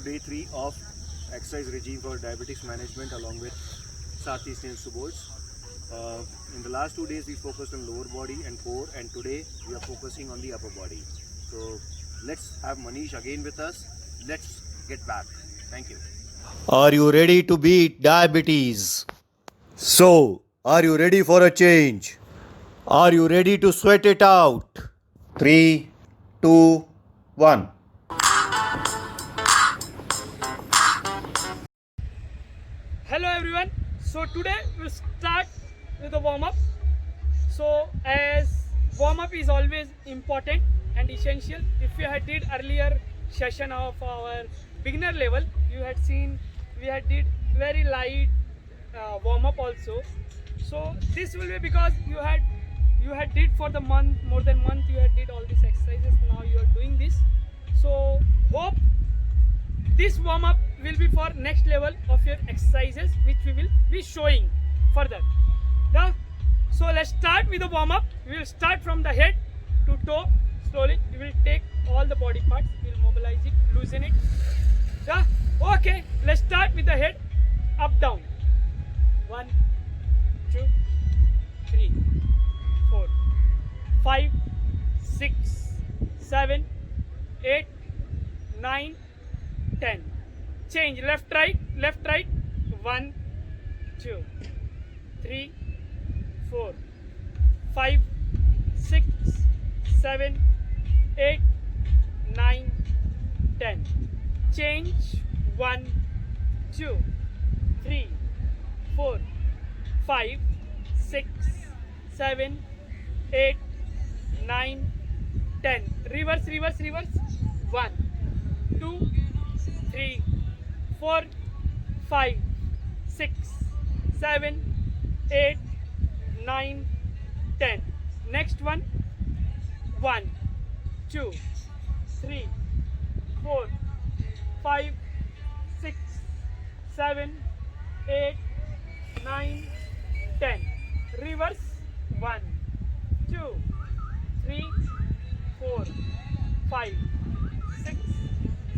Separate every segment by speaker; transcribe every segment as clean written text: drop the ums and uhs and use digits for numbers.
Speaker 1: to day 3 of exercise regime for diabetics management along with Sathi Snails to Bolts. In the last 2 days we focused on lower body and core, and today we are focusing on the upper body. So let's have Manish again with us. Let's get back. Thank you.
Speaker 2: Are you ready to beat diabetes? So, are you ready for a change? Are you ready to sweat it out? 3, 2, 1.
Speaker 3: Hello everyone. So today we'll start with a warm up. So as warm up is always important and essential. If you had did earlier session of our beginner level, you had seen we had did very light warm up also. So this will be because you had did for the month, more than month you had did all these exercises. Now you are doing this. So hope this warm up will be for next level of your exercises, which we will be showing further. Yeah? So let's start with the warm up. We will start from the head to toe. Slowly we will take all the body parts, we will mobilize it, loosen it. Yeah? Okay, let's start with the head. Up down. 1, 2, 3, 4, 5, 6, 7, 8, 9, 10. Change left right. 1, 2, 3, 4, 5, 6, 7, 8, 9, 10. Change 1, 2, 3, 4, 5, 6, 7, 8, 9, 10. Reverse. 1, 2, 3, 4, 5, 6, 7, 8, 9, 10. Next one. 1, 2, 3, 4, 5, 6, 7, 8, 9, 10. Reverse. 1, 2, 3, 4, 5, 6,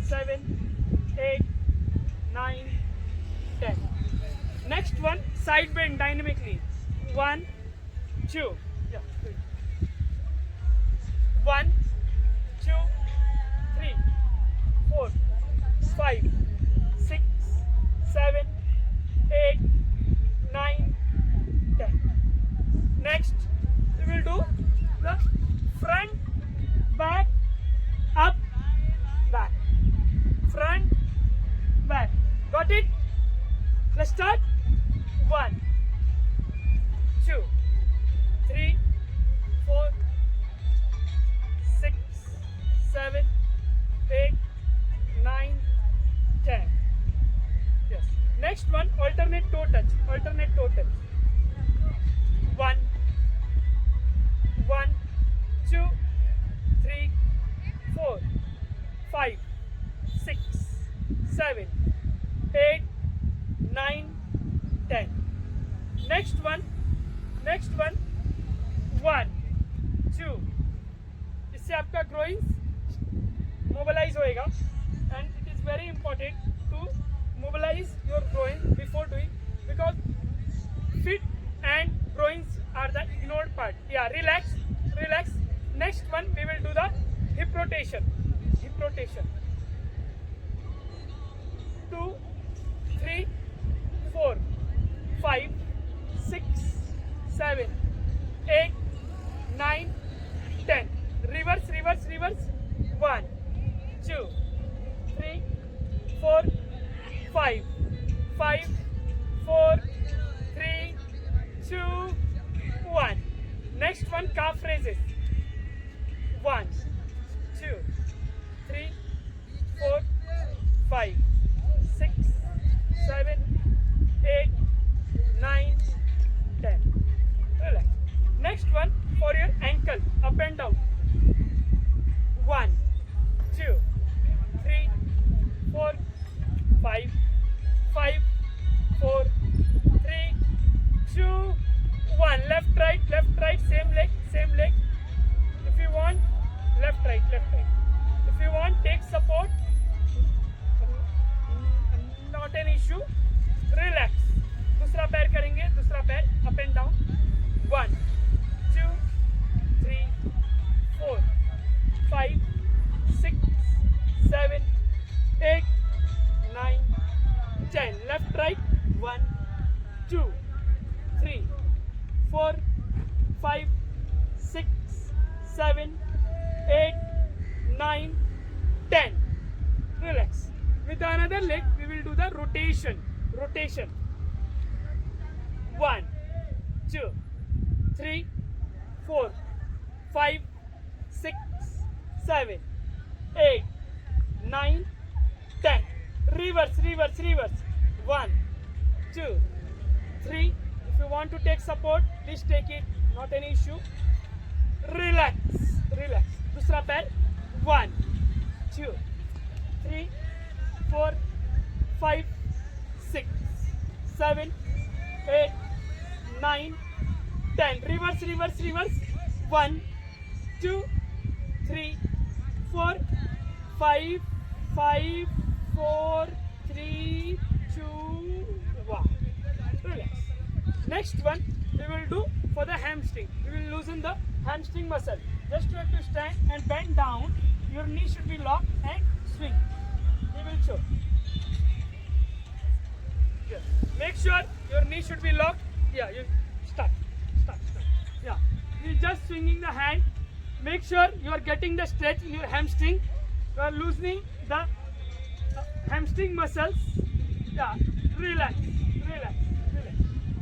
Speaker 3: 7, 8, 9, 10. Next one, side bend dynamically. 1, 2. Yeah. 1, 2, 3, 4, 5, 6, 7, 8, 9, 10. Next, we will do the front, back, up, back. Front, back. Got it? Let's start. 1, 2, 3, 4, 6, 7, 8, 9, 10. Yes. Next one, alternate toe touch. 1, 2, 3, 4, 5, 6, 7, 8, 9, 10. Next one, 1, 2. इससे आपका growing mobilise होएगा, and it is very important to mobilize your groin before doing, because feet and groins are the ignored part. Yeah, relax. Next one, we will do the hip rotation. 2, 3, 4, 5, 6, 7, 8, 9, 10. Reverse. 1, 2, 3, 4, 5, 4, 3, 2, 1. Next one, calf raises. 1, 2, 3, 4, 5, 6, 7, 8, 9, 10. Relax. Next one, for your ankle, up and down. 1, 2, 3, 4, 5, 4, 3, 2, 1. Left right, same leg. If you want, left right. If you want, take support 6, 7, 8, 9, 10. Relax. With another leg, we will do the rotation. 1, 2, 3, 4, 5, 6, 7, 8, 9, 10. Reverse. 1, 2, 3. If you want to take support, please take it. Not any issue. Relax. दूसरा पैर. 1, 2, 3, 4, 5, 6, 7, 8, 9, 10. Reverse. 1, 2, 3, 4, 5, 4, 3, 2, 1. Relax. Next one we will do for the hamstring. We will loosen the hamstring muscle. Just you have to stand and bend down. Your knee should be locked and swing. We will show. Yes. Make sure your knee should be locked. Yeah, you start. Yeah, you just swinging the hand. Make sure you are getting the stretch in your hamstring. You are loosening the hamstring muscles. Yeah, relax.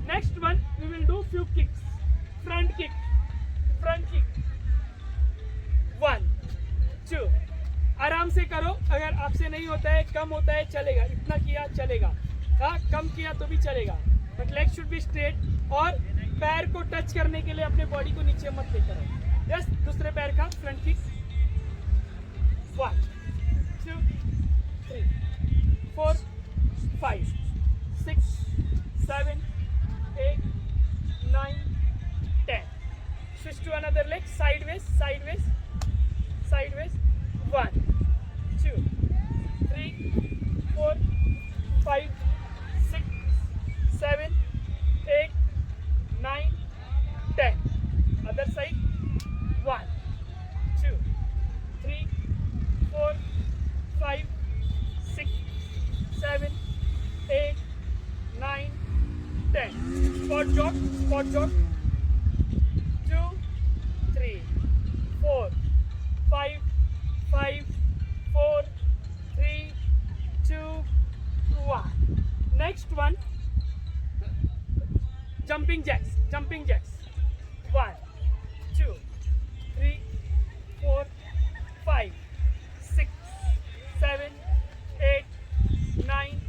Speaker 3: Next one we will do few kicks. Front kick. 1, 2. आराम से करो. अगर आपसे नहीं होता है, कम होता है, चलेगा. इतना किया चलेगा. हाँ, कम किया तो भी चलेगा. But leg should be straight. और पैर को टच करने के लिए अपने बॉडी को नीचे मत लेकर आओ. यस, दूसरे पैर का front kick. 1, 2, 3, 4, 5, 6, 7, 8, 9, 10. Switch to another leg. Sideways. 1, 2, 3, 4, 5, 6, 7, 8, 9, 10. Other side. 1, 2, 3, 4, 5, 6, 7, 8, 9, 10. Spot jog. 2, 3, 4, 5, 4, 3, 2, 1. Next one, jumping jacks. 1, 2, 3, 4, 5, 6, 7, 8, 9,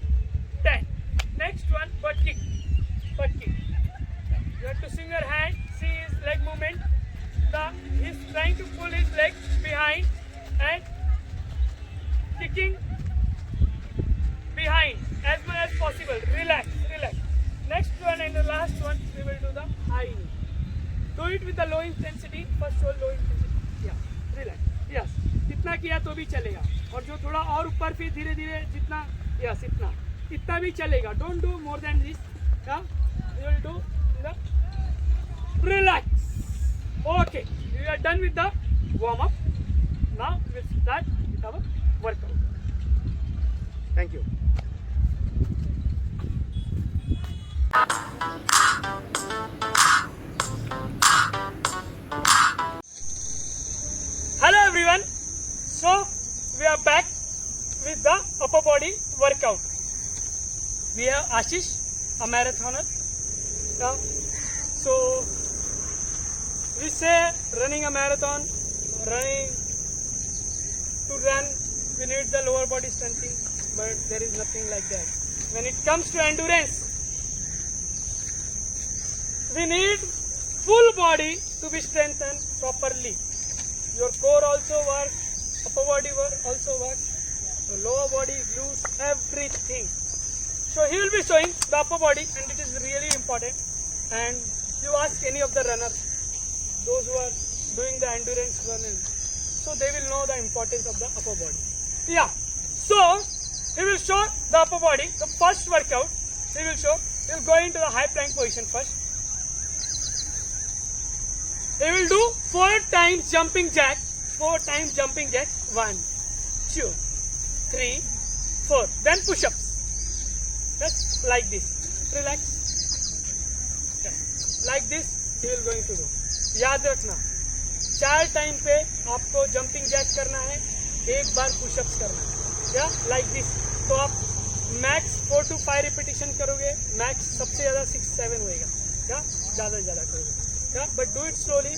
Speaker 3: 10. Next one, butt kick. You have to swing your hand. See his leg movement. He's trying to pull his leg behind and kicking behind as much as possible. Relax. Next one and the last one, we will do the high knee. Do it with the low intensity. First show low intensity. Yeah, relax. Yes, इतना किया तो भी चलेगा. और जो थोड़ा और ऊपर फिर धीरे जितना, yes, इतना भी चलेगा. Don't do more than this. Yeah, you will do the relax. Okay, we are done with the warm up. Now we will start with our workout. Thank you. Hello everyone. So we are back with the upper body workout. We have Ashish, a marathoner. So we say running a marathon, to run we need the lower body strengthening, but there is nothing like that. When it comes to endurance, we need full body to be strengthened properly. Your core also works, upper body also works, the lower body, glutes, everything. So he will be showing the upper body, and it is really important. And you ask any of the runners, those who are doing the endurance running, so they will know the importance of the upper body. Yeah, so he will show the upper body. The first workout he will show, he will go into the high plank position first. He will do 4 times jumping jack. 1, 2, 3, 4. Then push-ups. Just like this. Relax. Like this he will going to do. याद रखना, 4 time पे आपको jumping Jack करना है, 1 बार pushups करना है, या like this. तो आप मैक्स 4 to 5 रिपीटिशन करोगे, मैक्स सबसे ज़्यादा 6-7 होएगा, या ज़्यादा से ज़्यादा करोगे, या बट डू इट स्लोली।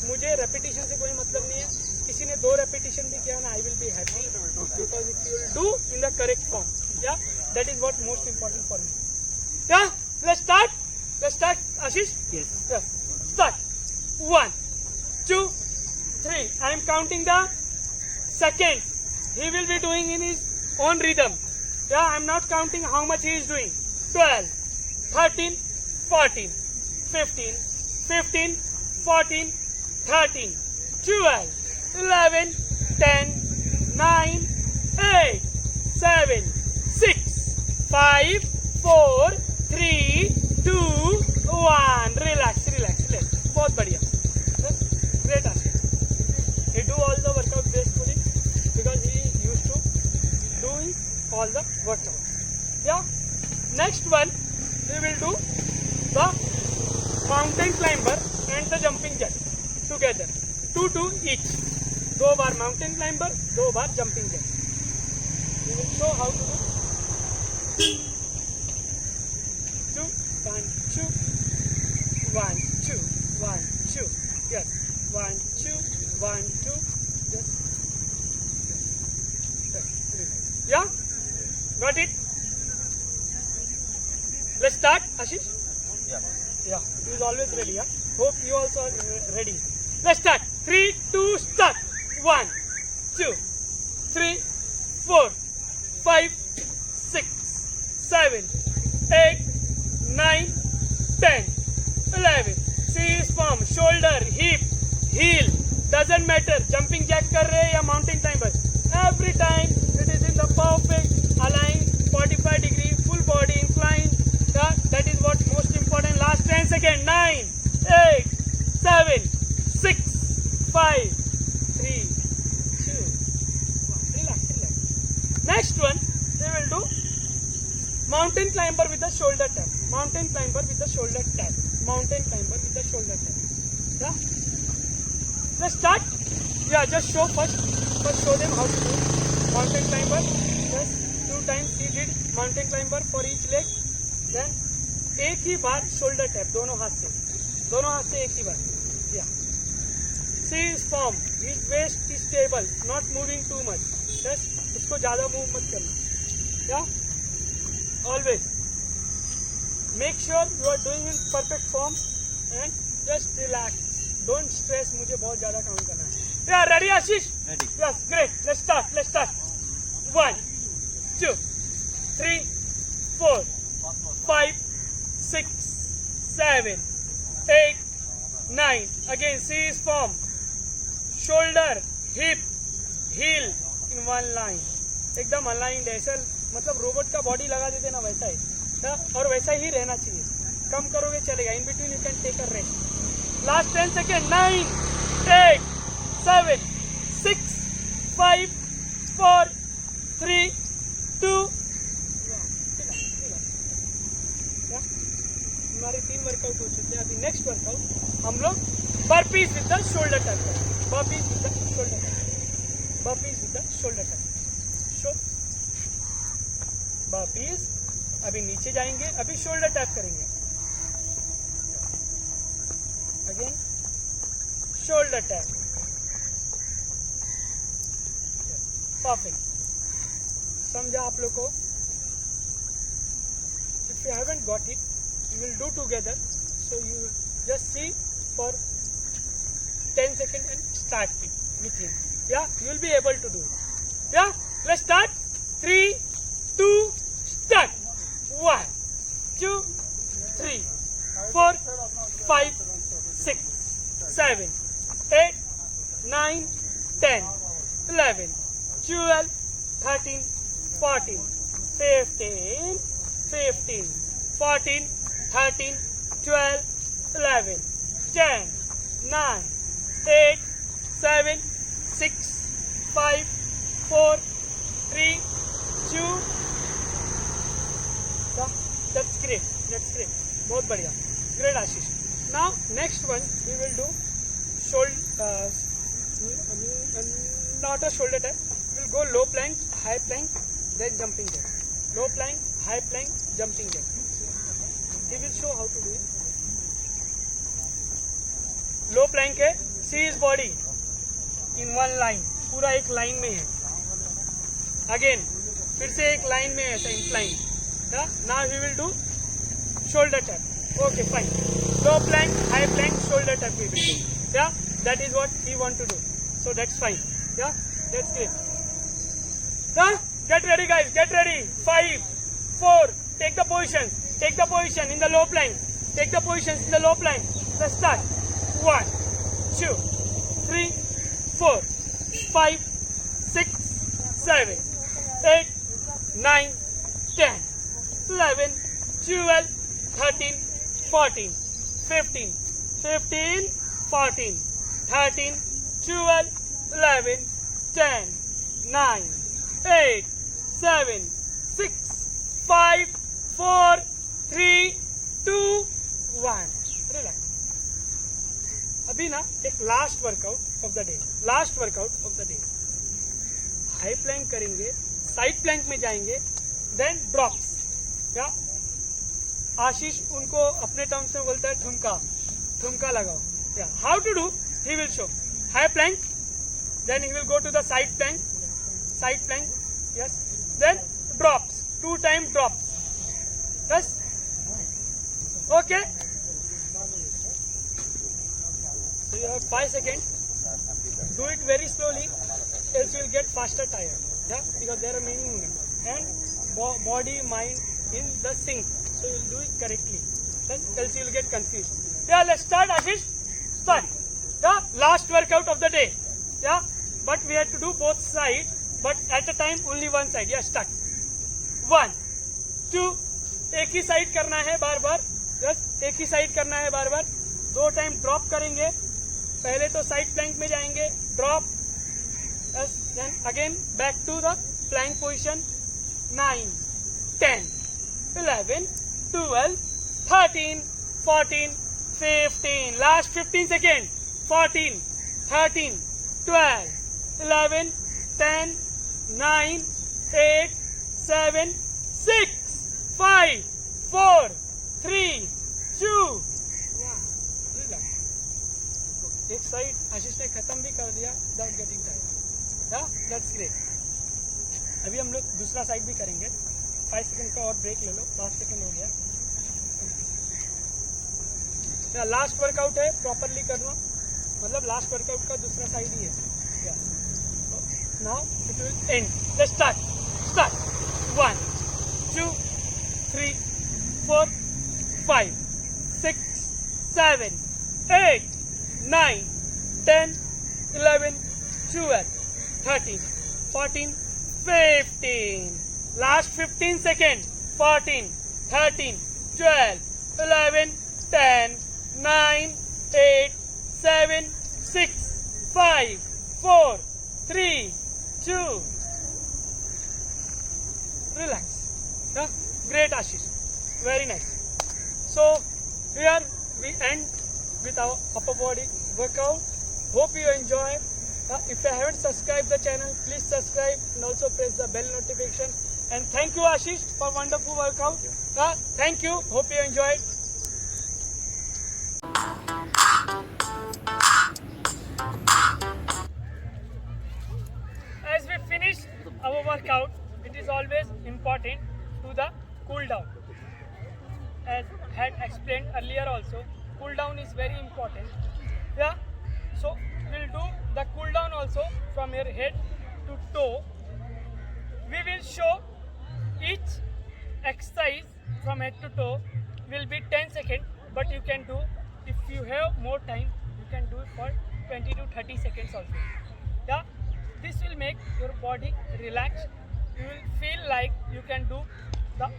Speaker 3: मुझे रेपिटेशन से कोई मतलब नहीं है, किसी ने 2 रेपिटेशन भी किया ना, I will be happy, because if you will do in the correct form, yeah that is what most important for me. Yeah let's start Ashish.
Speaker 1: Yes.
Speaker 3: Start. 1, 2, 3. I am counting the seconds. He will be doing in his own rhythm. Yeah, I am not counting how much he is doing. 12, 13, 14, 15, 15, 14, 13, 12, 11, 10, 9, 8, 7, 6, 5, 4, 3, 2, 1. Relax. बहुत बढ़िया. Great Ashish. He do all the workout gracefully because he used to doing all the workouts. Yeah. Next one, we will do the mountain climber and the jumping jack together. 2 each. 2 bar mountain climber, 2 bar jumping jack. We will show how to do. 2, 1, 2, 1, 2, 1, 2. Yes. 1, 2, 1, 2. Yes. Yeah? Got it? Let's start, Ashish? Yeah. He is always ready, yeah? Hope you also are ready. Let's start. 3, 2, start. 1, 2, 3, 4, 5, 6, 7, 8, 9, 10, 11. See his form, shoulder, hip, heel, doesn't matter. Jumping jack कर रहे हैं या mountain climber. Every time it is in the perfect aligned 45 degree, full body inclined. That is what most important. Last 10 seconds. 9, 8, 7, 6, 5, 3, 2, 1. Relax. Next one, we will do mountain climber with the shoulder tap. Mountain climber with the shoulder tap. Mountain climber with the shoulder tap. Yeah. Let's start. Yeah, just show first. First show them how to do mountain climber. Just 2 times he did mountain climber for each leg. Then एक ही बार shoulder tap दोनों हाथ से एक ही बार. Yeah. See his form. His waist is stable, not moving too much. Just उसको ज़्यादा move मत करना. Yeah. Always. Make sure you are doing in perfect form and just relax. Don't stress. मुझे बहुत ज़्यादा काउंट करना है. Yeah, ready, Ashish?
Speaker 1: Ready.
Speaker 3: Yes, great. Let's start. 1, 2, 3, 4, 5, 6, 7, 8, 9. Again, see his form. Shoulder, hip, heel in one line. एकदम aligned है. ऐसा मतलब robot का बॉडी लगा देते ना वैसा है. और वैसा ही रहना चाहिए. कम करोगे चलेगा. In between you can take a rest. Last 10 second. 9, 8, 7, 6, 5, 4, 3, 2, 1. हमारे 3 वर्कआउट हो चुके हैं. अभी नेक्स्ट वर्कआउट हम लोग burpees with the shoulder tap करेंगे. Burpees with the shoulder tap. Show burpees. अभी नीचे जाएंगे. अभी शोल्डर टैप करेंगे. Again shoulder tap. परफेक्ट. समझा आप लोग को? If you haven't got it, you will do together. So you just see for 10 seconds and start it with him. Yeah, you will be able to do it. Yeah, let's start. 3, 2, start. 1, 2, 3, 4, 5, 6, 7, 8, 9, 10, 11, 12, 13, 14, 15, 14, 13, 12, 11, 10, 9, 8, 7, 6, 5, 4, 3, 2. That's great. बहुत बढ़िया. Great, Ashish. Now next one we will do not a shoulder tap. We'll go low plank, high plank, then jumping jack. Low plank, high plank, jumping jack. He will show how to do it. Low plank है, see is body in one line, पूरा एक line में है. Again फिर से एक line में है ऐसा incline. Now we will do shoulder tap. Okay fine. Low plank, high plank, shoulder tap we will do. Yeah that is what he want to do. So that's fine. Yeah that's great. Get ready guys, get ready. 5, 4, take the position in the low plank. Take the positions in the low plank. Let's start. 1, 2, 3, 4, 5, 6, 7, 8, 9, 10, 11, 12, 13, 14, 15, 14, 13, 12, 11, 10, 9, 8, 7, 6, 5, 4, 3, 2, 1. Relax. अभी ना एक last workout of the day. High Planck करेंगे, side plank में जाएंगे, then drops. क्या आशीष उनको अपने terms में बोलता है ठुमका लगाओ. How to do he will show. High plank, then he will go to the side plank. Yes, then drops, 2 time drops. Yes, okay. So you have 5 seconds. Do it very slowly, else you will get faster tired. Yeah, because there are many movements and body, mind in the sync. So you will do it correctly. Yes, else you will get confused. Yeah, let's start, Ashish. Start. Yeah, last workout of the day. Yeah, but we have to do both sides. But at a time only one side. Yeah, start. 1, 2, एक ही side करना है बार बार. बस एक ही side करना है बार बार. 2 time drop करेंगे. पहले तो साइड प्लैंक में जाएंगे, drop, then again back to the plank position. 9, 10, 11, 12, 13, 14, 15. Last 15 second. 14, 13, 12, 11, 10, 9, 8, 7, 6, 5, 4, 3, 2, 1. एक साइड आशीष ने खत्म भी कर दिया without getting time. That's great. अभी हम लोग दूसरा साइड भी करेंगे. 5 सेकंड का और ब्रेक ले लो. 5 सेकंड हो गया. लास्ट वर्कआउट है, प्रॉपरली करना. मतलब लास्ट वर्कआउट का दूसरा साइड ही है. Now it will end. Let's start. 1, 2, 3, 4, 5, 6, 7, 8, 9, 10, 11, 12, 13, 14, 15. Last 15 seconds. 14, 13, 12, 11, 10, 9, 8, 7, 6, 5, 4, 3, 2. Relax. Yeah? Great, Ashish. Very nice. So here we end with our upper body workout. Hope you enjoy. If you haven't subscribed the channel, please subscribe and also press the bell notification. And thank you, Ashish, for wonderful workout. Thank you. Hope you enjoyed. As we finish our workout, it is always important to the cool down. As had explained earlier also, cool down is very important. Yeah. So we'll do the cool down also from your head to toe. We will show each exercise from head to toe will be 10 seconds, but you can do, if you have more time, you can do it for 20 to 30 seconds also. Yeah. This will make your body relaxed. You will feel like you can do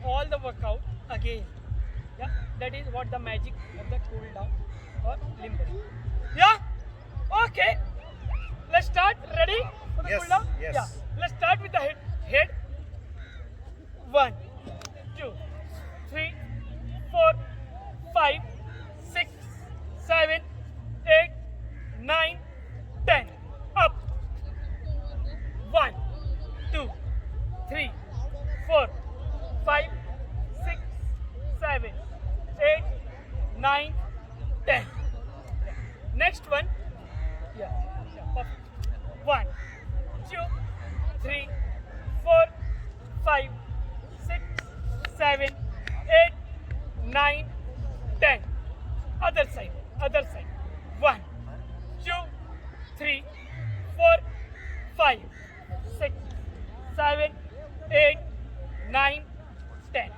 Speaker 3: all the workout again. Yeah, that is what the magic of the cool down or limber. Yeah, okay. Let's start. Ready for the cool down?
Speaker 1: Yes.
Speaker 3: Yeah. Let's start with the head. 1, 2, 3, 4, 5, 6, 7, 8, 9, 10. 1, 2, 3, 4, 5, 6, 7, 8, 9, 10. Other side. 1, 2, 3, 4, 5, 6, 7, 8, 9, 10.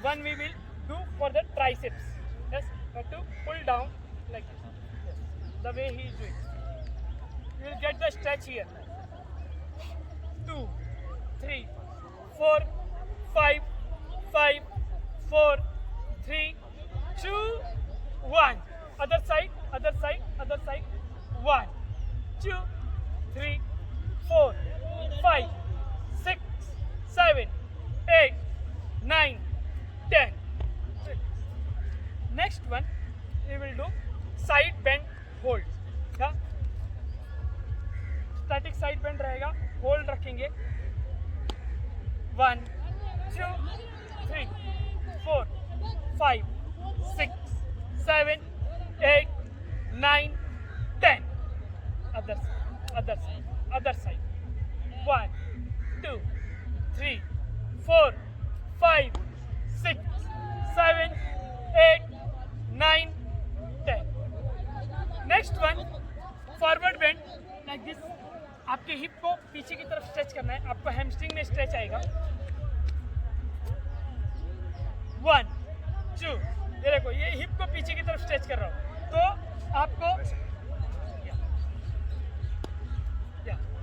Speaker 3: One we will do for the triceps. Yes, have to pull down like this. Yes. The way he is doing. You will get the stretch here. 2, 3, 4, 5, 4, 3, 2, 1. Other side. 1, 2, 3, 4, 5, 6, 7, 8, 9, 10. Next one, we will do side bend hold. क्या? Static side bend रहेगा, hold रखेंगे. 1, 2, 3, 4, 5, 6, 7, 8, 9, 10. Other side. 1, 2, 3, 4, 5, 6, 7, 8, 9, 10. Next one, forward bend like this. आपके hip को पीछे की तरफ stretch करना है. आपको हैमस्ट्रिंग में स्ट्रेच आएगा. 1, 2. ये देखो, ये हिप को पीछे की तरफ स्ट्रेच कर रहा हूँ. तो आपको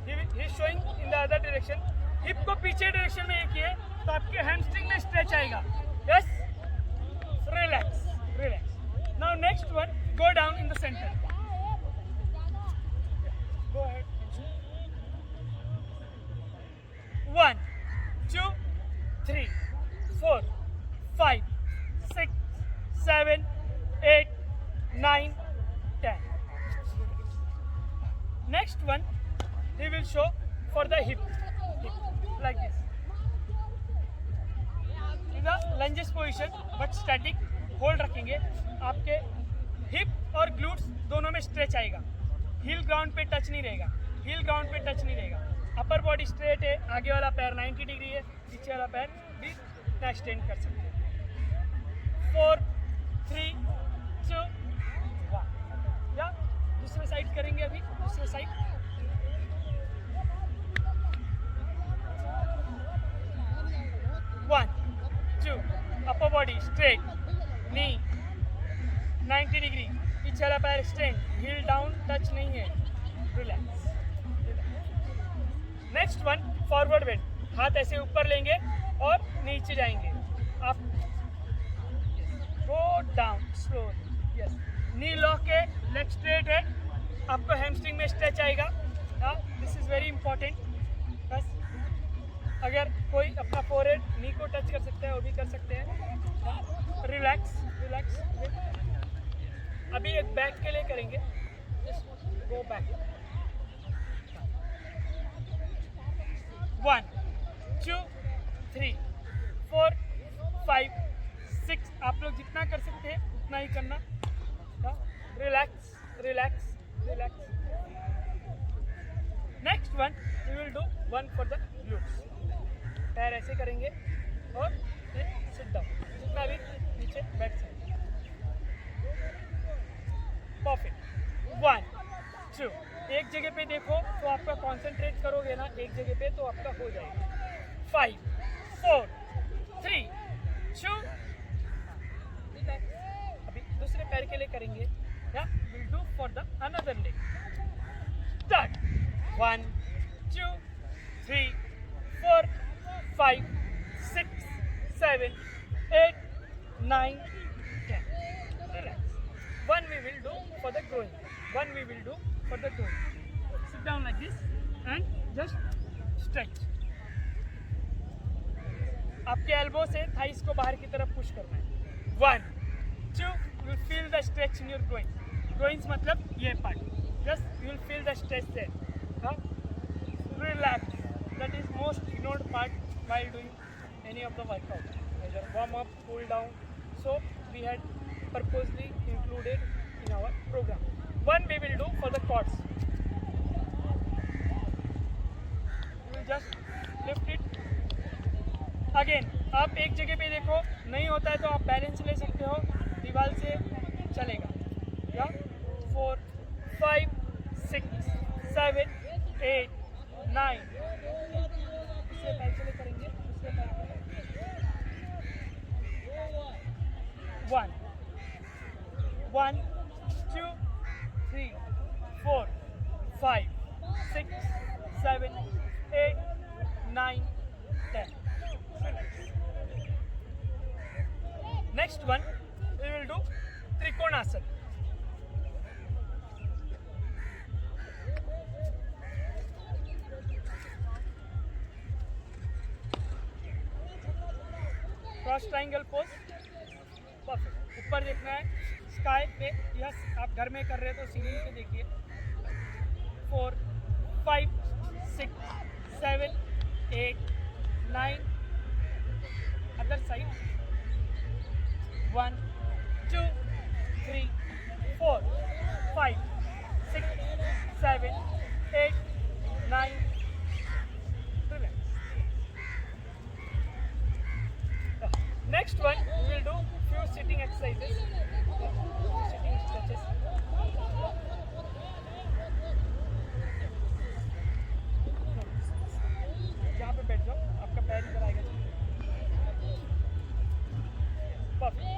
Speaker 3: he is showing in the other direction. Hip को पीछे डायरेक्शन में किए तो आपके हैमस्ट्रिंग में स्ट्रेच आएगा. Yes, relax. Now next one, go down in the center. Go ahead. 1, 2, 3, 4, 5, 6, 7, 8, 9, 10. Next one, he will show for the hip like this. In the lunges position but static, hold रखेंगे. आपके hip और glutes दोनों में stretch आएगा. Heal ground पे touch नहीं रहेगा. Upper body straight है. आगे वाला पैर 90 डिग्री है. पीछे वाला पैर भी एक्सटेंड कर सकते हैं. 4, 3, 2, 1. या दूसरे साइड करेंगे. अभी दूसरे side. 1, 2, upper body straight, knee 90 degree. पीछे वाला पैर एक्सटेंड. हील डाउन टच नहीं है. Relax. Next one, forward bend. हाथ ऐसे ऊपर लेंगे और नीचे जाएंगे. आप गो डाउन स्लोली. यस. नी लॉक है. लेग स्ट्रेट है. आपको हैमस्ट्रिंग में स्ट्रेच आएगा. This is very important. बस अगर कोई अपना फोरहेड नी को टच कर सकता है वो भी कर सकते हैं. रिलैक्स. अभी एक बैक के लिए करेंगे. Go back. 1, 2, 3, 4, 5, 6. आप लोग जितना कर सकते हैं उतना ही करना. Relax. Next one, we will do one for the glutes. पैर ऐसे करेंगे और सिट डाउन. जितना भी नीचे बैठ सकते. परफेक्ट. 1, 2. एक जगह पे देखो तो आपका कॉन्सेंट्रेट करोगे ना एक जगह पे तो आपका हो जाएगा. 5, 4, 3, 2. अभी दूसरे पैर के लिए करेंगे. Will do for the another leg. Start. 1, 2, 3, 4, 5, 6, 7, 8, 9, 10. Relax. One we will do for the groin. Sit down like this and just stretch. आपके एल्बो से थाइस को बाहर की तरफ पुश करना है. 1, 2. You will feel the stretch in your groin. Groins मतलब ये part. Just you will feel the stretch there. Relax. That is most ignored part while doing any of the workout. Either warm up, cool down. So we had purposely included in our program. One we will do for the quads. Again आप एक जगह पे देखो, नहीं होता है तो आप बैलेंस ले सकते हो, दीवार से चलेगा। या 4 5 6 7 8 9, इससे पैर चले करेंगे, इससे पैर चले 1 1 2 3 4 5 6 7 8 9 10. Next one, we will do Trikonasana. Cross triangle pose, perfect. ऊपर देखना है स्काई पे, यस आप घर में कर रहे हो तो सीलिंग पे देखिए। 4 5 6 7 8 9, other side 1 2 3 4 5 6 7 8 9. Next one, we will do few sitting exercises, sitting stretches. यहाँ पे बैठ जाओ, आपका पैर इधर आएगा। Perfect.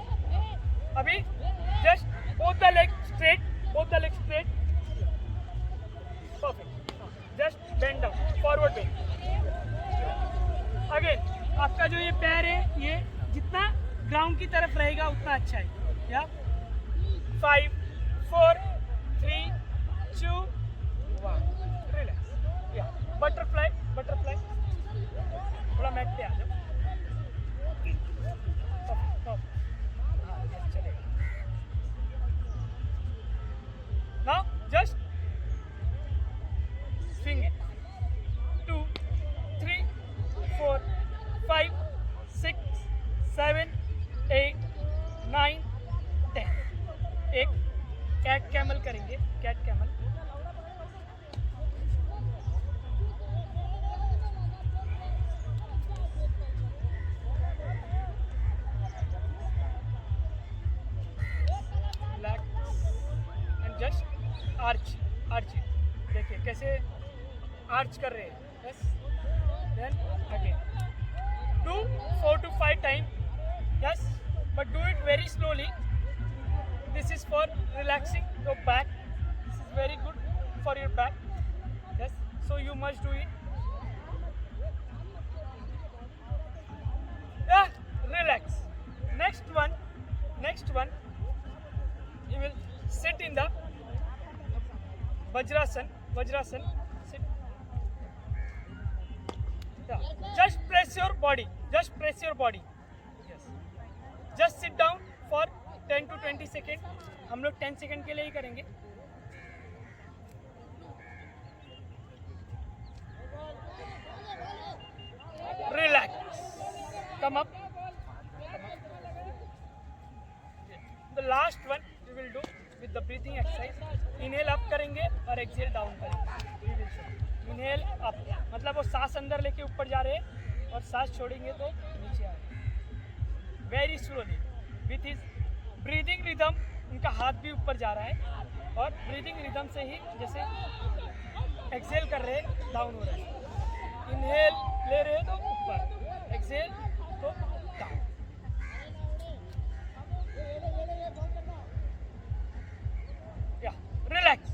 Speaker 3: अभी just both the legs straight, both the legs straight. Perfect. Just bend down, forward bend. Again, आपका जो ये पैर है, ये जितना ग्राउंड की तरफ रहेगा उतना अच्छा है। या 5 4 3 2 1, रिलैक्स। या बटरफ्लाई, बटरफ्लाई, थोड़ा मैट पे आ जाओ। चलेगा। Now just swing it. 2 3 4 5 6 7 8 9 10. एक कैट कैमल करेंगे, cat camel. And just arch, arch. देखिए कैसे आर्च कर रहे हैं। Yes, then again 2 4 to 5 times. Yes, but do it very slowly. This is for relaxing your back. This is very good for your back. Yes, so you must do it. Yeah, relax. Next one, you will sit in the Vajrasan. Sit. Yeah. Just press your body. Just press your body. Yes. Just sit down for 10 to 20 seconds. हम लोग 10 second के लिए ही करेंगे। Relax. Come up. The last one we will do with the breathing exercise. Inhale up करेंगे और exhale down करेंगे। Inhale up, मतलब वो सांस अंदर लेके ऊपर जा रहे हैं और सांस छोड़ेंगे तो नीचे आ रहे हैं। Very slowly with his breathing rhythm, उनका हाथ भी ऊपर जा रहा है और ब्रीदिंग रिदम से ही जैसे एक्सेल कर रहे हैं डाउन हो रहा है। इनहेल ले रहे हैं तो ऊपर, एक्सेल तो डाउन। या relax.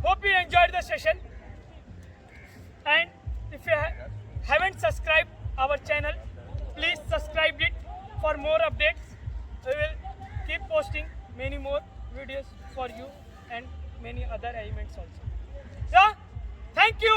Speaker 3: Hope you enjoyed the session, and if you haven't subscribed our channel, please subscribe it for more updates. We will keep posting many more videos for you and many other elements also. So thank you.